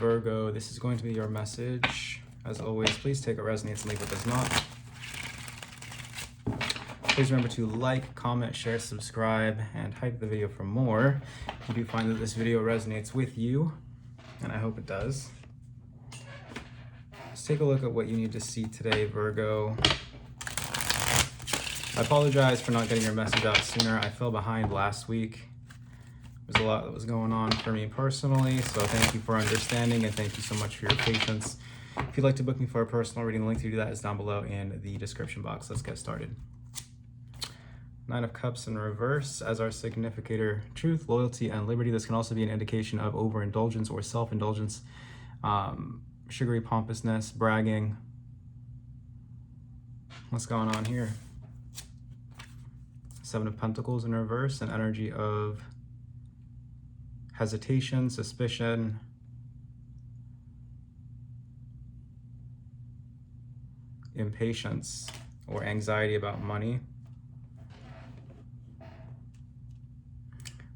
Virgo, this is going to be your message. As always, please take what resonates and leave what does not. Please remember to like, comment, share, subscribe, and hype the video for more. If you do find that this video resonates with you, and I hope it does, let's take a look at what you need to see today, Virgo. I apologize for not getting your message out sooner. I fell behind last week. There's a lot that was going on for me personally, so thank you for understanding and thank you so much for your patience. If you'd like to book me for a personal reading, the link to do that is down below in the description box. Let's get started. Nine of Cups in reverse as our significator. Truth, loyalty, and liberty. This can also be an indication of overindulgence or self-indulgence, sugary pompousness, bragging. What's going on here? Seven of Pentacles in reverse, an energy of hesitation, suspicion, impatience, or anxiety about money.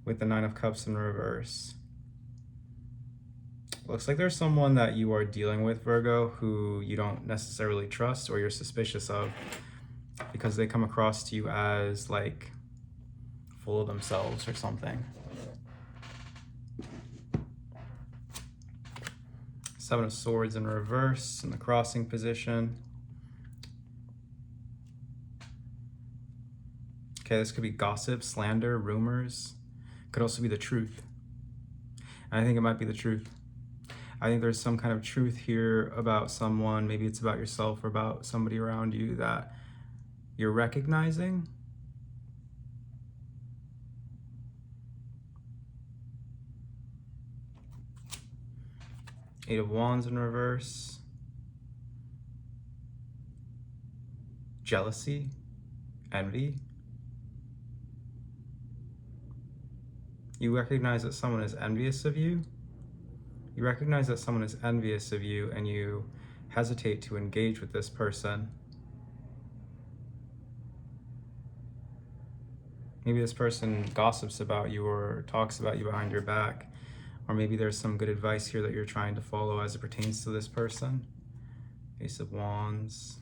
With the Nine of Cups in reverse. Looks like there's someone that you are dealing with, Virgo, who you don't necessarily trust or you're suspicious of because they come across to you as like full of themselves or something. Seven of Swords in reverse in the crossing position. Okay, this could be gossip, slander, rumors. Could also be the truth. And I think it might be the truth. I think there's some kind of truth here about someone. Maybe it's about yourself or about somebody around you that you're recognizing. Eight of Wands in reverse. Jealousy, envy. You recognize that someone is envious of you. You recognize that someone is envious of you and you hesitate to engage with this person. Maybe this person gossips about you or talks about you behind your back. Or maybe there's some good advice here that you're trying to follow as it pertains to this person. Ace of Wands.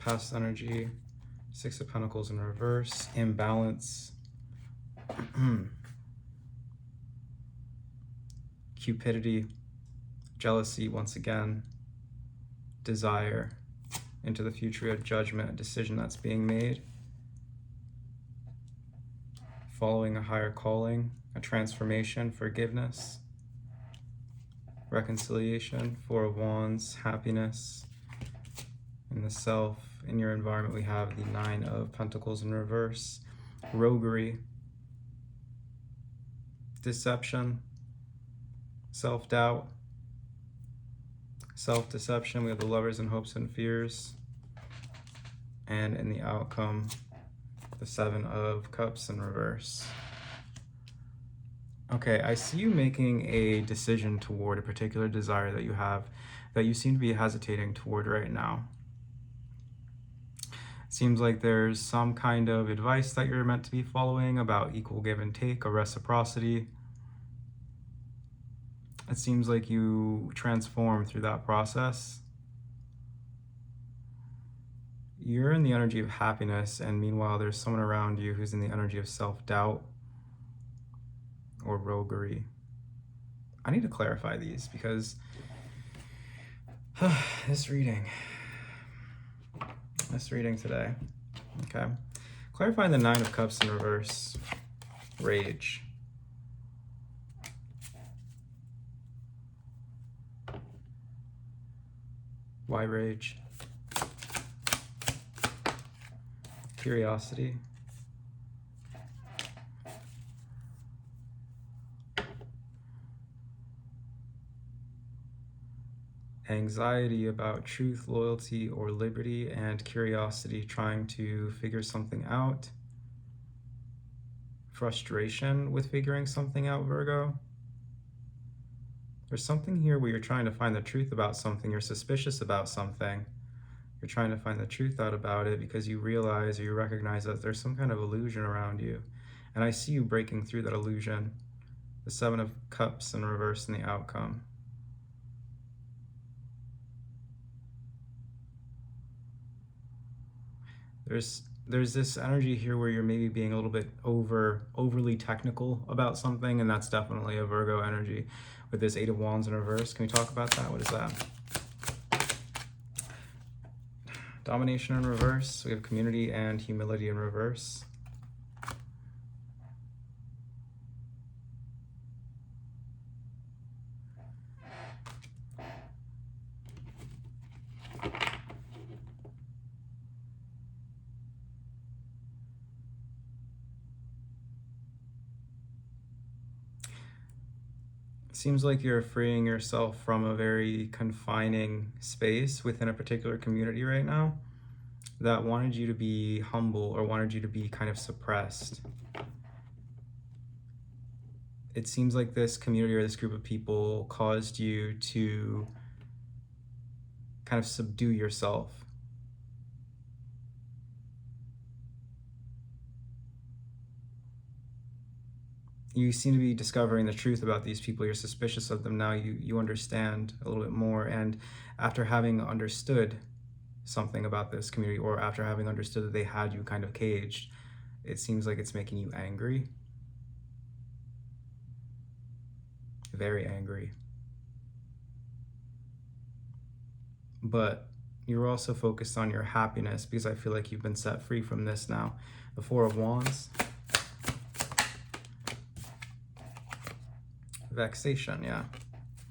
Past energy, Six of Pentacles in reverse, imbalance, cupidity, jealousy once again, desire, into the future, a judgment, a decision that's being made, following a higher calling, a transformation, forgiveness, reconciliation, Four of Wands, happiness, in the self. In your environment, we have the Nine of Pentacles in reverse, roguery, deception, self-doubt, self-deception. We have the Lovers in hopes and fears. And in the outcome, the Seven of Cups in reverse. Okay, I see you making a decision toward a particular desire that you have that you seem to be hesitating toward right now. Seems like there's some kind of advice that you're meant to be following about equal give and take or reciprocity. It seems like you transform through that process. You're in the energy of happiness, and meanwhile there's someone around you who's in the energy of self-doubt or roguery. I need to clarify these because this reading today, okay? Clarifying the Nine of Cups in reverse, rage. Why rage? Curiosity. Anxiety about truth, loyalty, or liberty, and curiosity, trying to figure something out. Frustration with figuring something out, Virgo. There's something here where you're trying to find the truth about something, you're suspicious about something. You're trying to find the truth out about it because you realize or you recognize that there's some kind of illusion around you. And I see you breaking through that illusion. The Seven of Cups in reverse in the outcome. There's this energy here where you're maybe being a little bit overly technical about something, and that's definitely a Virgo energy with this Eight of Wands in reverse. Can we talk about that? What is that? Domination in reverse. We have community and humility in reverse. Seems like you're freeing yourself from a very confining space within a particular community right now that wanted you to be humble or wanted you to be kind of suppressed. It seems like this community or this group of people caused you to kind of subdue yourself. You seem to be discovering the truth about these people. You're suspicious of them now. You understand a little bit more. And after having understood something about this community, or after having understood that they had you kind of caged, it seems like it's making you angry. Very angry. But you're also focused on your happiness because I feel like you've been set free from this now. The Four of Wands. Vexation, yeah.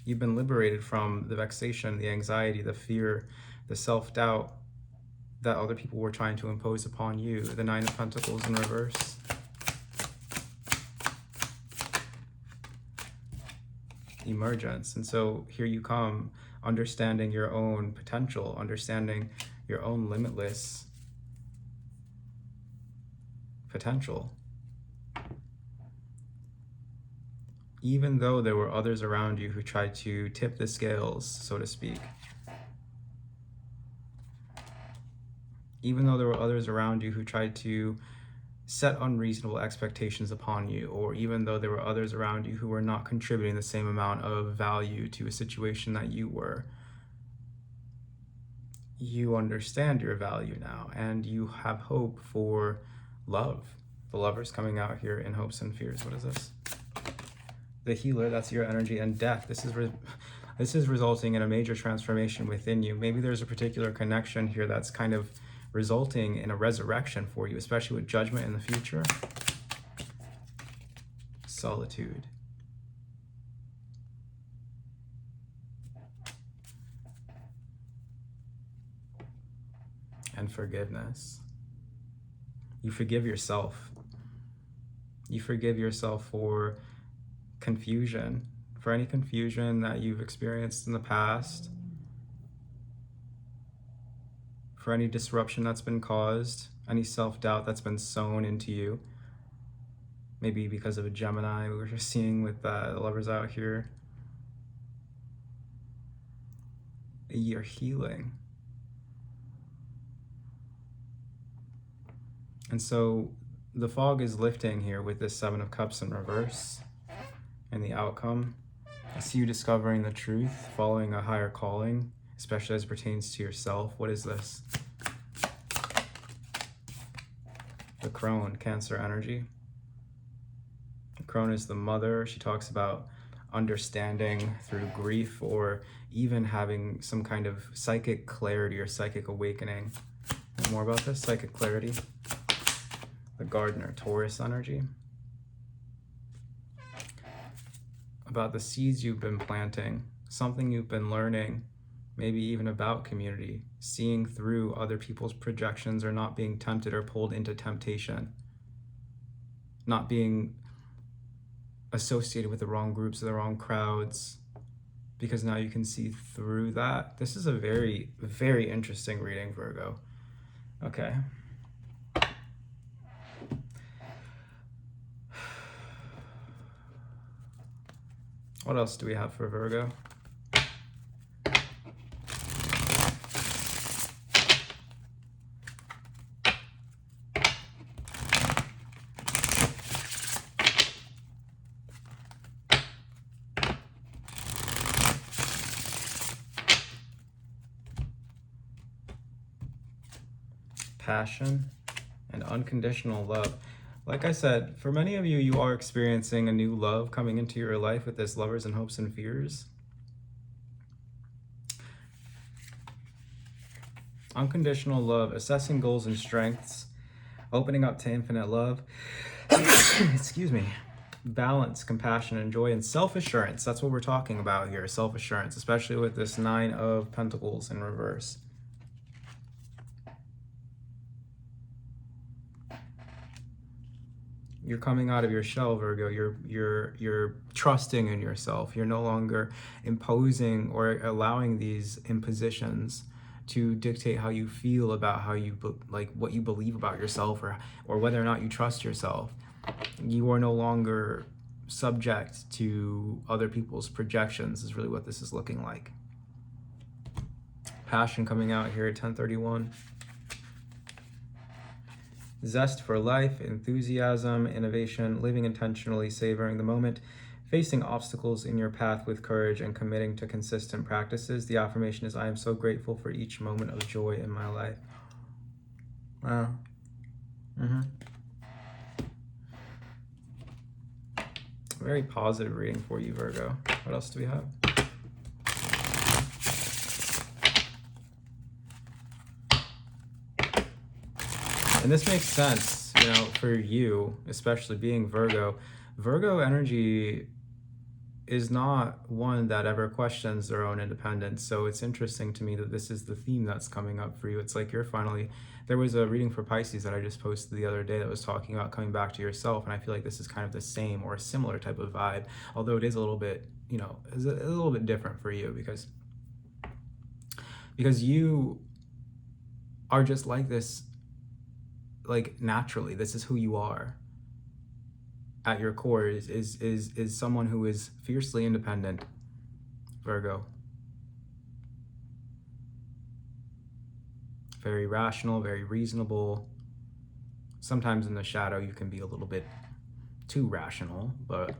You've been liberated from the vexation, the anxiety, the fear, the self-doubt that other people were trying to impose upon you. The Nine of Pentacles in reverse. Emergence. And so here you come, understanding your own potential, understanding your own limitless potential. Even though there were others around you who tried to tip the scales, so to speak. Even though there were others around you who tried to set unreasonable expectations upon you, or even though there were others around you who were not contributing the same amount of value to a situation that you were, you understand your value now, and you have hope for love. The Lover's coming out here in hopes and fears. What is this? The Healer, that's your energy, and Death. This is resulting in a major transformation within you. Maybe there's a particular connection here that's kind of resulting in a resurrection for you, especially with Judgment in the future. Solitude. And forgiveness. You forgive yourself. You forgive yourself for confusion, for any confusion that you've experienced in the past, for any disruption that's been caused, any self-doubt that's been sown into you. Maybe because of a Gemini we were just seeing with the Lovers out here. You're healing. And so the fog is lifting here with this Seven of Cups in reverse. And the outcome, I see you discovering the truth, following a higher calling, especially as it pertains to yourself. What is this? The Crone, Cancer energy. The Crone is the mother. She talks about understanding through grief, or even having some kind of psychic clarity or psychic awakening. More about this, psychic clarity. The Gardener, Taurus energy. About the seeds you've been planting, something you've been learning, maybe even about community, seeing through other people's projections, or not being tempted or pulled into temptation, not being associated with the wrong groups or the wrong crowds, because now you can see through that. This is a very, very interesting reading, Virgo. Okay. What else do we have for Virgo? Passion and unconditional love. Like I said, for many of you, you are experiencing a new love coming into your life with this Lovers and Hopes and Fears. Unconditional love, assessing goals and strengths, opening up to infinite love. Excuse me. Balance, compassion, and joy, and self-assurance. That's what we're talking about here, self-assurance, especially with this 9 of Pentacles in reverse. You're coming out of your shell, Virgo. You're trusting in yourself. You're no longer imposing or allowing these impositions to dictate how you feel about how you like what you believe about yourself, or whether or not you trust yourself. You are no longer subject to other people's projections, is really what this is looking like. Passion coming out here at 1031. Zest for life, enthusiasm, innovation, living intentionally, savoring the moment, facing obstacles in your path with courage, and committing to consistent practices. The affirmation is, I am so grateful for each moment of joy in my life. Wow. Very positive reading for you, Virgo. What else do we have? And this makes sense, you know, for you, especially being Virgo. Virgo energy is not one that ever questions their own independence. So it's interesting to me that this is the theme that's coming up for you. It's like you're finally, there was a reading for Pisces that I just posted the other day that was talking about coming back to yourself. And I feel like this is kind of the same or a similar type of vibe, although it is a little bit, you know, is a little bit different for you because you are just like this. Like naturally, this is who you are at your core, is someone who is fiercely independent, Virgo. Very rational, very reasonable. Sometimes in the shadow you can be a little bit too rational, but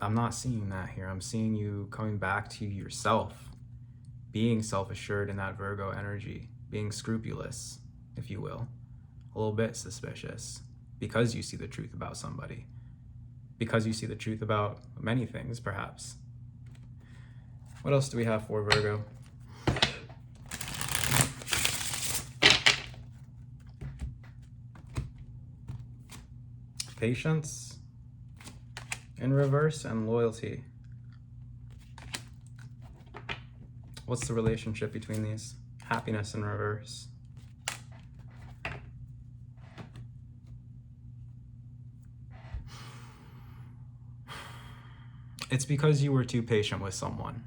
I'm not seeing that here. I'm seeing you coming back to yourself, being self-assured in that Virgo energy, being scrupulous, if you will. A little bit suspicious because you see the truth about somebody, because you see the truth about many things, perhaps. What else do we have for Virgo? Patience in reverse and loyalty. What's the relationship between these? Happiness in reverse. It's because you were too patient with someone.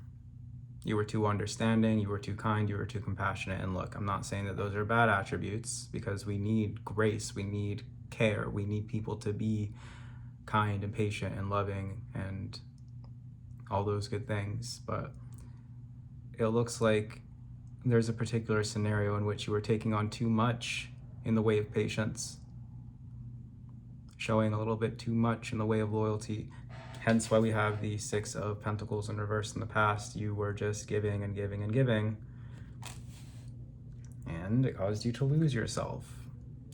You were too understanding, you were too kind, you were too compassionate. And look, I'm not saying that those are bad attributes, because we need grace, we need care, we need people to be kind and patient and loving and all those good things. But it looks like there's a particular scenario in which you were taking on too much in the way of patience, showing a little bit too much in the way of loyalty. Hence why we have the 6 of Pentacles in reverse in the past. You were just giving and giving and giving, and it caused you to lose yourself.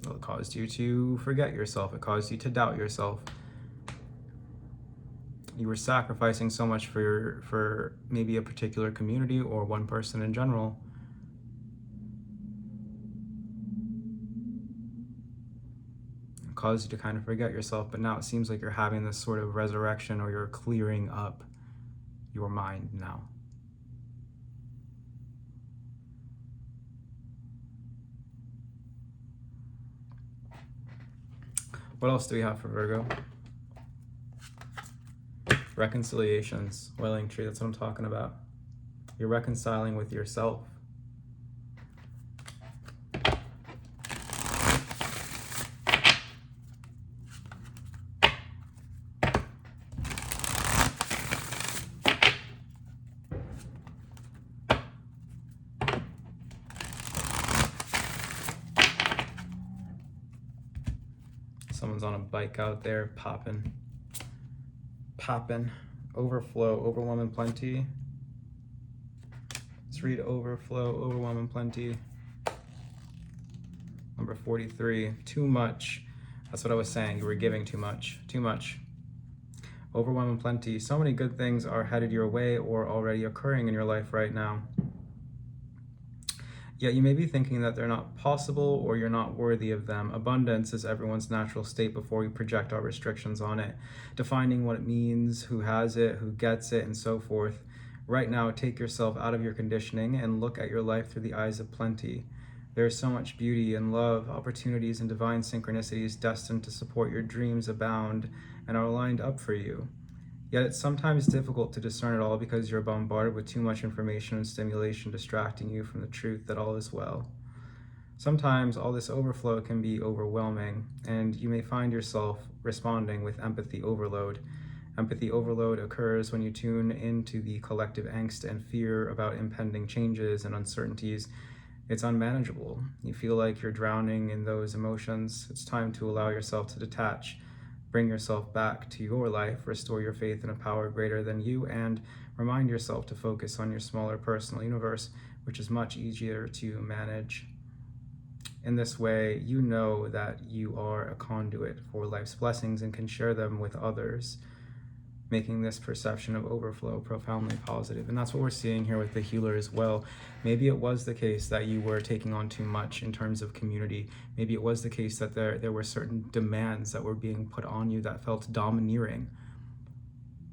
It caused you to forget yourself. It caused you to doubt yourself. You were sacrificing so much for maybe a particular community or one person in general. Caused you to kind of forget yourself, but now it seems like you're having this sort of resurrection, or you're clearing up your mind now. What else do we have for Virgo? Reconciliations, Wailing Tree, that's what I'm talking about. You're reconciling with yourself. someone's on a bike out there popping. Overflow, overwhelm and plenty. Let's read overflow, overwhelm and plenty. Number 43, too much. That's what I was saying. You were giving too much. Too much. Overwhelm and plenty. So many good things are headed your way or already occurring in your life right now. Yet you may be thinking that they're not possible or you're not worthy of them. Abundance is everyone's natural state before we project our restrictions on it. Defining what it means, who has it, who gets it, and so forth. Right now, take yourself out of your conditioning and look at your life through the eyes of plenty. There is so much beauty and love, opportunities and divine synchronicities destined to support your dreams abound and are lined up for you. Yet it's sometimes difficult to discern it all because you're bombarded with too much information and stimulation distracting you from the truth that all is well. Sometimes all this overflow can be overwhelming, and you may find yourself responding with empathy overload. Empathy overload occurs when you tune into the collective angst and fear about impending changes and uncertainties. It's unmanageable. You feel like you're drowning in those emotions. It's time to allow yourself to detach. Bring yourself back to your life, restore your faith in a power greater than you, and remind yourself to focus on your smaller personal universe, which is much easier to manage. In this way, you know that you are a conduit for life's blessings and can share them with others, making this perception of overflow profoundly positive. And that's what we're seeing here with the healer as well. Maybe it was the case that you were taking on too much in terms of community. Maybe it was the case that there were certain demands that were being put on you that felt domineering.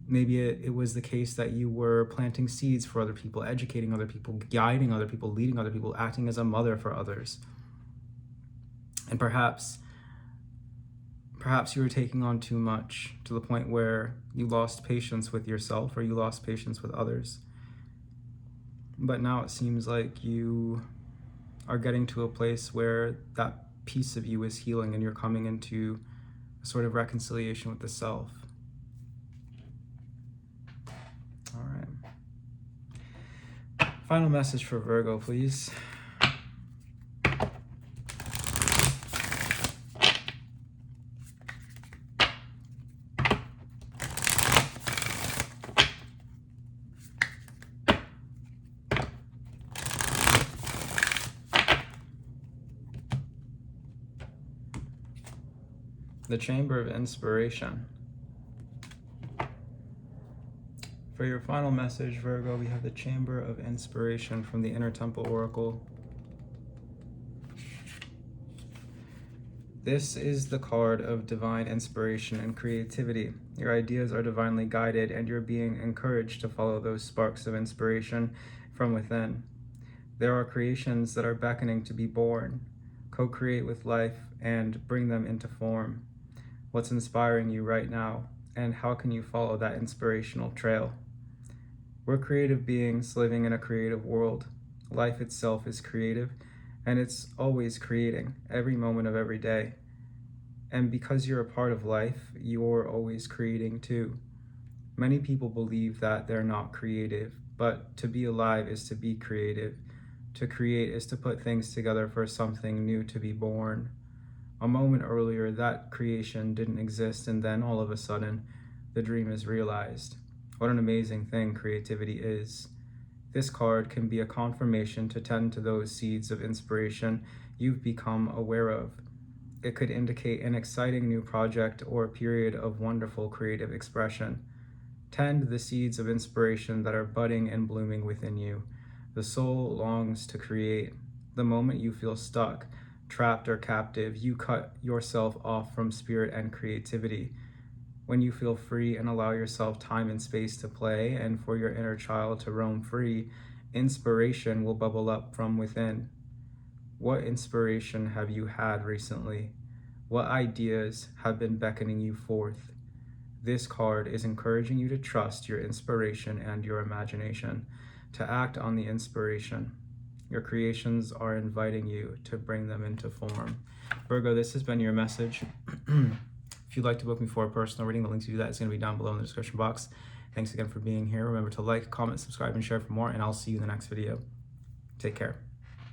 Maybe it was the case that you were planting seeds for other people, educating other people, guiding other people, leading other people, acting as a mother for others. And perhaps you were taking on too much to the point where you lost patience with yourself or you lost patience with others. But now it seems like you are getting to a place where that piece of you is healing and you're coming into a sort of reconciliation with the self. All right. Final message for Virgo, please. The Chamber of Inspiration. For your final message, Virgo, we have the Chamber of Inspiration from the Inner Temple Oracle. This is the card of divine inspiration and creativity. Your ideas are divinely guided and you're being encouraged to follow those sparks of inspiration from within. There are creations that are beckoning to be born. Co-create with life and bring them into form. What's inspiring you right now, and how can you follow that inspirational trail? We're creative beings living in a creative world. Life itself is creative, and it's always creating, every moment of every day. And because you're a part of life, you're always creating too. Many people believe that they're not creative, but to be alive is to be creative. To create is to put things together for something new to be born. A moment earlier, that creation didn't exist, and then all of a sudden, the dream is realized. What an amazing thing creativity is. This card can be a confirmation to tend to those seeds of inspiration you've become aware of. It could indicate an exciting new project or a period of wonderful creative expression. Tend the seeds of inspiration that are budding and blooming within you. The soul longs to create. The moment you feel stuck, trapped or captive, you cut yourself off from spirit and creativity. When you feel free and allow yourself time and space to play and for your inner child to roam free, inspiration will bubble up from within. What inspiration have you had recently? What ideas have been beckoning you forth? This card is encouraging you to trust your inspiration and your imagination, to act on the inspiration. Your creations are inviting you to bring them into form. Virgo, this has been your message. If you'd like to book me for a personal reading, the link to do that is going to be down below in the description box. Thanks again for being here. Remember to like, comment, subscribe, and share for more, and I'll see you in the next video. Take care.